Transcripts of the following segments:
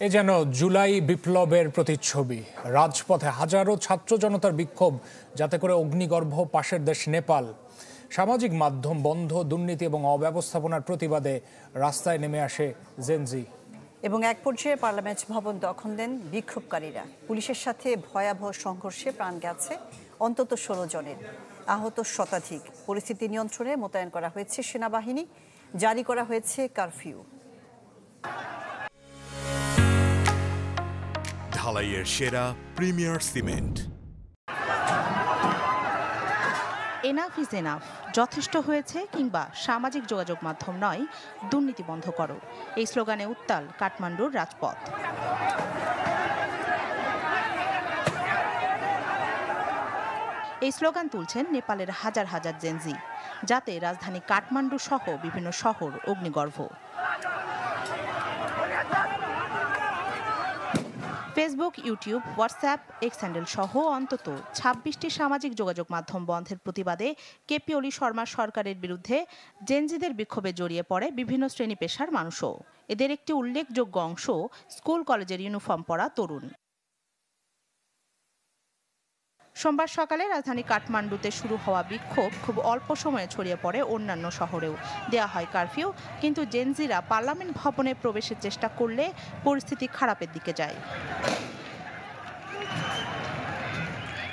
এ যেন জুলাই বিপ্লবের প্রতিচ্ছবি। রাজপথে হাজারো ছাত্র জনতার বিক্ষোভ, যাতে করে অগ্নিগর্ভ পাশের দেশ নেপাল। সামাজিক মাধ্যম বন্ধ, দুর্নীতি এবং অব্যবস্থাপনার প্রতিবাদে রাস্তায় নেমে আসে জেনজি। এবং এক পর্যায়ে পার্লামেন্ট ভবন দখল দেন বিক্ষোভকারীরা। পুলিশের সাথে ভয়াবহ সংঘর্ষে প্রাণ গেছে অন্তত 16 জনের, আহত শতাধিক। পরিস্থিতি নিয়ন্ত্রণে মোতায়েন করা হয়েছে সেনাবাহিনী, জারি করা হয়েছে কারফিউ। ঢালাইয়ের সেরা premier cement. Enough is enough, যথেষ্ট হয়েছে কিংবা সামাজিক যোগাযোগ মাধ্যম নয়, দুর্নীতি বন্ধ করো, এই স্লোগানে উত্তাল কাঠমান্ডুর রাজপথ। এই স্লোগান তুলছেন নেপালের হাজার হাজার জেনজি, যাতে রাজধানী কাঠমান্ডু সহ বিভিন্ন শহর অগ্নিগর্ভ। Facebook, YouTube, WhatsApp, X handle সহ অন্তত 26টি সামাজিক যোগাযোগ মাধ্যম বন্ধের প্রতিবাদে কেপি ওলি শর্মা সরকারের বিরুদ্ধে জেনজিদের বিক্ষোভে জড়িয়ে পড়ে বিভিন্ন শ্রেণী পেশার মানুষও। এদের একটি উল্লেখযোগ্য অংশ স্কুল কলেজের ইউনিফর্ম পরা তরুণ। সোমবার সকালে রাজধানী কাঠমান্ডুতে শুরু হওয়া বিক্ষোভ খুব অল্প সময়ে ছড়িয়ে পড়ে অন্যান্য শহরেও। দেয়া হয় কারফিউ, কিন্তু জেনজিরা পার্লামেন্ট ভবনে প্রবেশের চেষ্টা করলে পরিস্থিতি খারাপের দিকে যায়।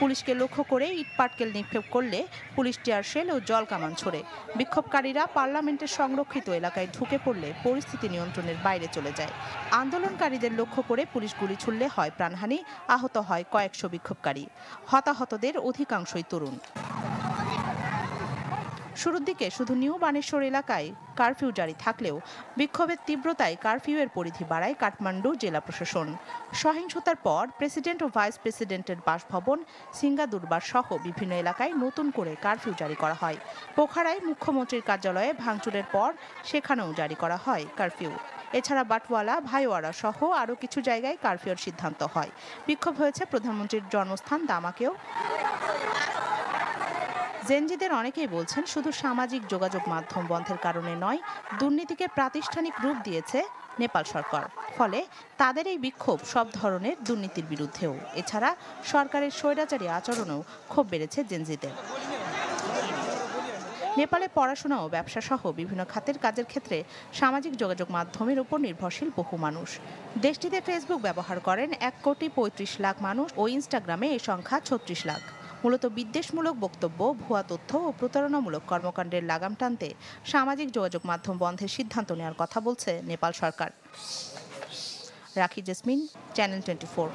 পুলিশকে লক্ষ্য করে ইটপাটকেল নিক্ষেপ করলে পুলিশ টিয়ারশেল ও জল কামান ছোড়ে। বিক্ষোভকারীরা পার্লামেন্টের সংরক্ষিত এলাকায় ঢুকে পড়লে পরিস্থিতি নিয়ন্ত্রণের বাইরে চলে যায়। আন্দোলনকারীদের লক্ষ্য করে পুলিশ গুলি ছুড়লে হয় প্রাণহানি, আহত হয় কয়েকশো বিক্ষোভকারী। হতাহতদের অধিকাংশই তরুণ। শুরুর দিকে শুধু নিউ বানেশ্বর এলাকায় কারফিউ জারি থাকলেও বিক্ষোভের তীব্রতায় কারফিউয়ের পরিধি বাড়ায় কাঠমান্ডু জেলা প্রশাসন। সহিংসতার পর প্রেসিডেন্ট ও ভাইস প্রেসিডেন্টের বাসভবন, সিঙ্গাদুরবার সহ বিভিন্ন এলাকায় নতুন করে কারফিউ জারি করা হয়। পোখারায় মুখ্যমন্ত্রীর কার্যালয়ে ভাঙচুরের পর সেখানেও জারি করা হয় কারফিউ। এছাড়া বাটওয়ালা, ভাইওয়ারা সহ আরও কিছু জায়গায় কারফিউর সিদ্ধান্ত হয়। বিক্ষোভ হয়েছে প্রধানমন্ত্রীর জন্মস্থান দামাকেও। জেনজিদের অনেকেই বলছেন, শুধু সামাজিক যোগাযোগ মাধ্যম বন্ধের কারণে নয়, দুর্নীতিকে প্রাতিষ্ঠানিক রূপ দিয়েছে নেপাল সরকার। ফলে তাদের এই বিক্ষোভ সব ধরনের দুর্নীতির বিরুদ্ধেও। এছাড়া সরকারের স্বৈরাচারী আচরণেও ক্ষোভ বেড়েছে জেনজিদের। নেপালে পড়াশোনা ও ব্যবসা সহ বিভিন্ন খাতের কাজের ক্ষেত্রে সামাজিক যোগাযোগ মাধ্যমের উপর নির্ভরশীল বহু মানুষ। দেশটিতে ফেসবুক ব্যবহার করেন 1,35,00,000 মানুষ ও ইনস্টাগ্রামে এই সংখ্যা 36 লাখ। মূলত বিদ্বেষমূলক বক্তব্য, ভুয়া তথ্য ও প্রতারণামূলক কর্মকাণ্ডের লাগাম টানতে সামাজিক যোগাযোগ মাধ্যম বন্ধের সিদ্ধান্ত নেওয়ার কথা বলছে নেপাল সরকার। রাখি জেসমিন, চ্যানেল 24।